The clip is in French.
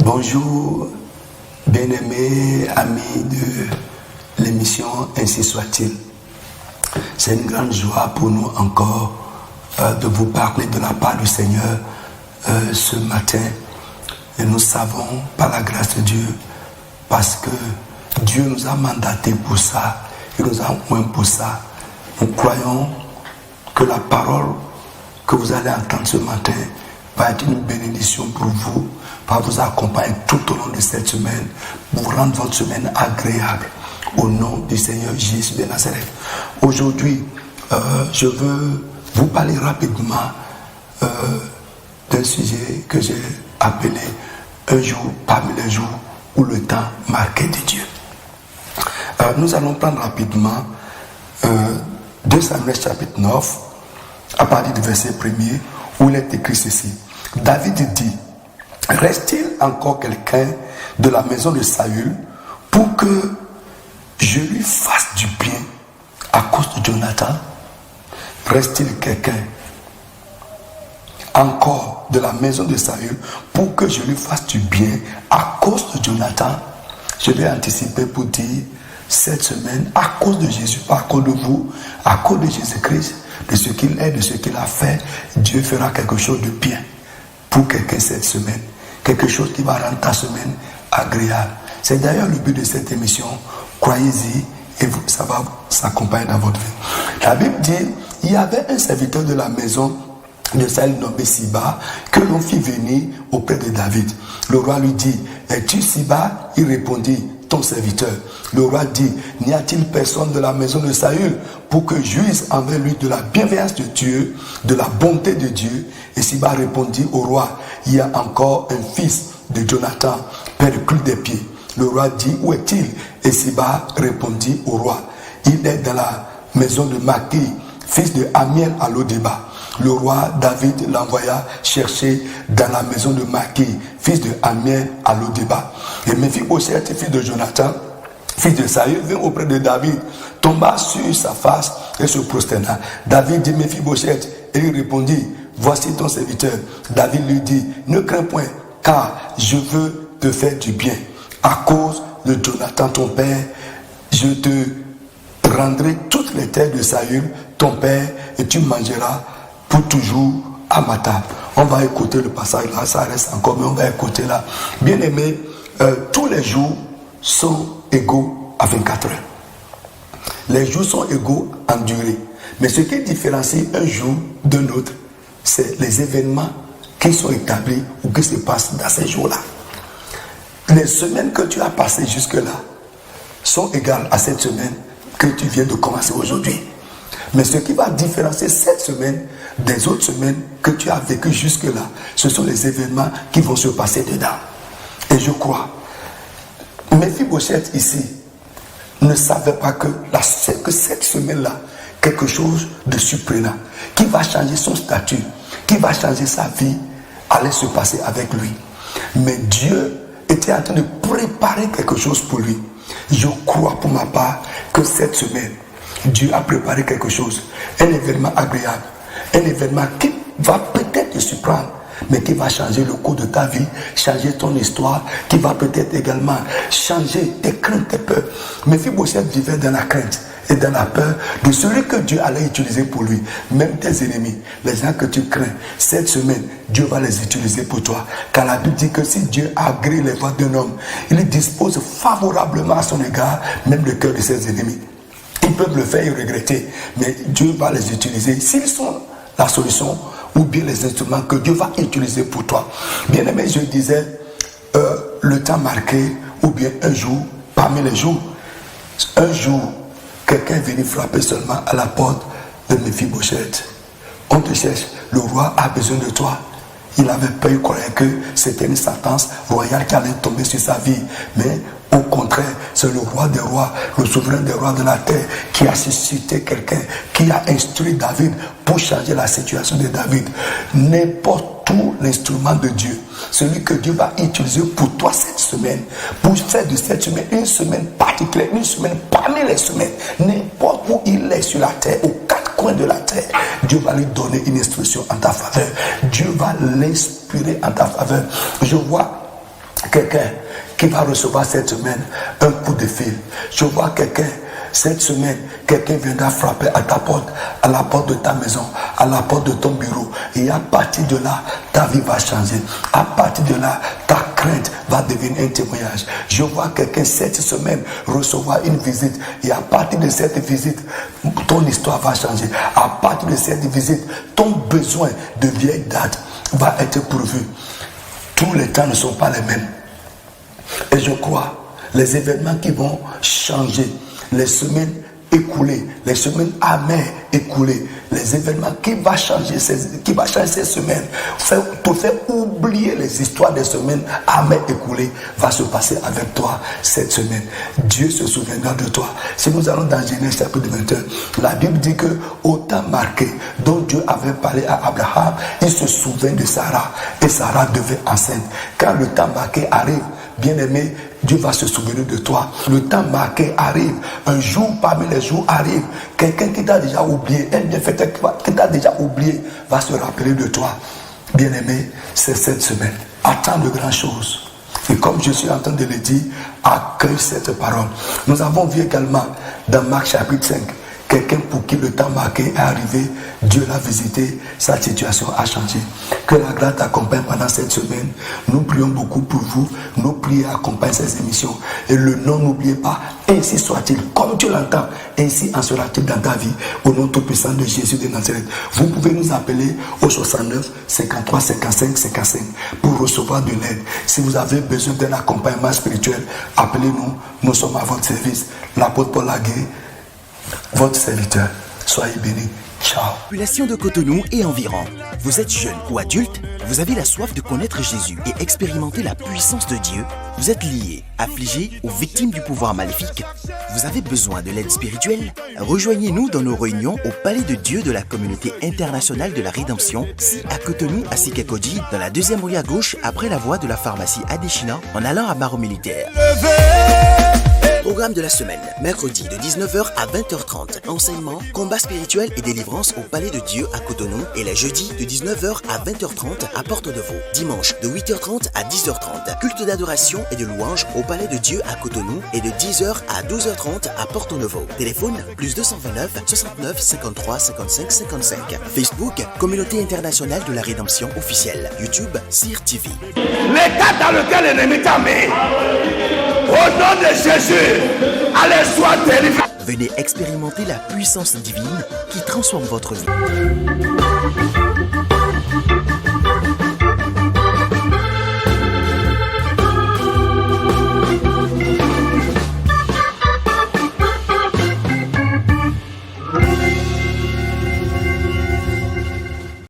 Bonjour, bien-aimés amis de l'émission Ainsi soit-il. C'est une grande joie pour nous encore de vous parler de la part du Seigneur ce matin. Et nous savons, par la grâce de Dieu, parce que Dieu nous a mandatés pour ça, il nous a oint pour ça. Nous croyons que la parole que vous allez entendre ce matin va être une bénédiction pour vous, va vous accompagner tout au long de cette semaine, pour vous rendre votre semaine agréable. Au nom du Seigneur Jésus de Nazareth. Aujourd'hui, je veux vous parler rapidement d'un sujet que j'ai appelé un jour parmi les jours où le temps marqué de Dieu. Nous allons prendre rapidement 2 Samuel chapitre 9, à partir du verset 1er, où il est écrit ceci. David dit, reste-t-il encore quelqu'un de la maison de Saül pour que je lui fasse du bien à cause de Jonathan? Reste-t-il quelqu'un encore de la maison de Saül pour que je lui fasse du bien à cause de Jonathan? Je vais anticiper pour dire cette semaine, à cause de Jésus, pas à cause de vous, à cause de Jésus-Christ, de ce qu'il est, de ce qu'il a fait, Dieu fera quelque chose de bien pour quelqu'un cette semaine. Quelque chose qui va rendre ta semaine agréable. C'est d'ailleurs le but de cette émission. Croyez-y et ça va s'accompagner dans votre vie. La Bible dit, il y avait un serviteur de la maison de Saül nommé Siba que l'on fit venir auprès de David. Le roi lui dit, es-tu Siba? Il répondit, ton serviteur. Le roi dit, n'y a-t-il personne de la maison de Saül pour que jouisse envers lui de la bienveillance de Dieu, de la bonté de Dieu? Et Siba répondit au roi, il y a encore un fils de Jonathan, perclus des pieds. Le roi dit, où est-il? Et Siba répondit au roi, il est dans la maison de Maki, fils de Amiel à Lodéba. Le roi David l'envoya chercher dans la maison de Maki, fils de Amiel à Lodéba. Et Méphibosheth, fils de Jonathan, fils de Saül, vint auprès de David, tomba sur sa face et se prosterna. David dit, Méphibosheth, et il répondit, voici ton serviteur. David lui dit, ne crains point, car je veux te faire du bien. À cause de Jonathan, ton père, je te rendrai toutes les terres de Saül, ton père, et tu mangeras pour toujours à ma table. On va écouter le passage là, ça reste encore, mais on va écouter là. Bien aimé, tous les jours sont égaux à 24 heures. Les jours sont égaux en durée. Mais ce qui différencie un jour d'un autre, c'est les événements qui sont établis ou qui se passent dans ces jours-là. Les semaines que tu as passées jusque-là sont égales à cette semaine que tu viens de commencer aujourd'hui. Mais ce qui va différencier cette semaine des autres semaines que tu as vécues jusque-là, ce sont les événements qui vont se passer dedans. Et je crois, Méphibosheth ici ne savait pas que cette semaine-là, quelque chose de surprenant, qui va changer son statut, qui va changer sa vie, allait se passer avec lui. Mais Dieu était en train de préparer quelque chose pour lui. Je crois pour ma part que cette semaine, Dieu a préparé quelque chose, un événement agréable, un événement qui va peut-être te surprendre, mais qui va changer le cours de ta vie, changer ton histoire, qui va peut-être également changer tes craintes, tes peurs. Méphibosheth vivait dans la crainte et dans la peur de celui que Dieu allait utiliser pour lui. Même tes ennemis, les gens que tu crains, cette semaine, Dieu va les utiliser pour toi. Car la Bible dit que si Dieu agrée les voies d'un homme, il dispose favorablement à son égard, même le cœur de ses ennemis. Ils peuvent le faire et regretter, mais Dieu va les utiliser s'ils sont la solution ou bien les instruments que Dieu va utiliser pour toi. Bien aimé, je disais le temps marqué ou bien un jour parmi les jours. Un jour, quelqu'un est venu frapper seulement à la porte de Méphibosheth. On te cherche, le roi a besoin de toi. Il avait peur, il croyait que c'était une sentence royale qui allait tomber sur sa vie. Mais au contraire, c'est le roi des rois, le souverain des rois de la terre qui a suscité quelqu'un, qui a instruit David pour changer la situation de David. N'importe où l'instrument de Dieu, celui que Dieu va utiliser pour toi cette semaine, pour faire de cette semaine une semaine particulière, une semaine parmi les semaines, n'importe où il est sur la terre, aux quatre coins de la terre, Dieu va lui donner une instruction en ta faveur. Dieu va l'inspirer en ta faveur. Je vois quelqu'un qui va recevoir cette semaine un coup de fil. Je vois quelqu'un, cette semaine, quelqu'un viendra frapper à ta porte, à la porte de ta maison, à la porte de ton bureau. Et à partir de là, ta vie va changer. À partir de là, ta crainte va devenir un témoignage. Je vois quelqu'un cette semaine recevoir une visite. Et à partir de cette visite, ton histoire va changer. À partir de cette visite, ton besoin de vieille date va être pourvu. Tous les temps ne sont pas les mêmes. Et je crois, les événements qui vont changer, les semaines écoulées, les semaines amères écoulées, les événements qui vont changer ces semaines, te faire oublier les histoires des semaines amères écoulées, va se passer avec toi cette semaine. Dieu se souviendra de toi. Si nous allons dans Genèse chapitre 21, la Bible dit que au temps marqué dont Dieu avait parlé à Abraham, il se souvient de Sarah et Sarah devait enceinte. Quand le temps marqué arrive, bien-aimé, Dieu va se souvenir de toi. Le temps marqué arrive. Un jour parmi les jours arrive. Quelqu'un qui t'a déjà oublié, un bienfaiteur qui t'a déjà oublié, va se rappeler de toi. Bien-aimé, c'est cette semaine. Attends de grandes choses. Et comme je suis en train de le dire, accueille cette parole. Nous avons vu également dans Marc chapitre 5, quelqu'un pour qui le temps marqué est arrivé, Dieu l'a visité, sa situation a changé. Que la grâce t'accompagne pendant cette semaine. Nous prions beaucoup pour vous. Nos prières accompagnent ces émissions. Et le nom, n'oubliez pas, ainsi soit-il, comme tu l'entends, ainsi en sera-t-il dans ta vie. Au nom tout-puissant de Jésus de Nazareth. Vous pouvez nous appeler au 69 53 55 55 pour recevoir de l'aide. Si vous avez besoin d'un accompagnement spirituel, appelez-nous. Nous sommes à votre service. L'apôtre Paul Laguet, votre serviteur. Soyez bénis. Ciao. Population de Cotonou et environ. Vous êtes jeune ou adulte, vous avez la soif de connaître Jésus et expérimenter la puissance de Dieu. Vous êtes lié, affligé ou victime du pouvoir maléfique. Vous avez besoin de l'aide spirituelle? Rejoignez-nous dans nos réunions au Palais de Dieu de la Communauté Internationale de la Rédemption, si à Cotonou, à Sikakoji, dans la deuxième rue à gauche, après la voie de la pharmacie Adeshina, en allant à Barreau Militaire. Programme de la semaine, mercredi de 19h à 20h30. Enseignement, combat spirituel et délivrance au Palais de Dieu à Cotonou. Et les jeudis de 19h à 20h30 à Porte-de-Vaux. Dimanche de 8h30 à 10h30. Culte d'adoration et de louange au Palais de Dieu à Cotonou. Et de 10h à 12h30 à Porte-de-Vaux. Téléphone plus 229 69 53 55 55. Facebook, Communauté Internationale de la Rédemption officielle. YouTube, CIR TV. L'état dans lequel l'ennemi t'a mis, au nom de Jésus, allez, sois délivré. Venez expérimenter la puissance divine qui transforme votre vie.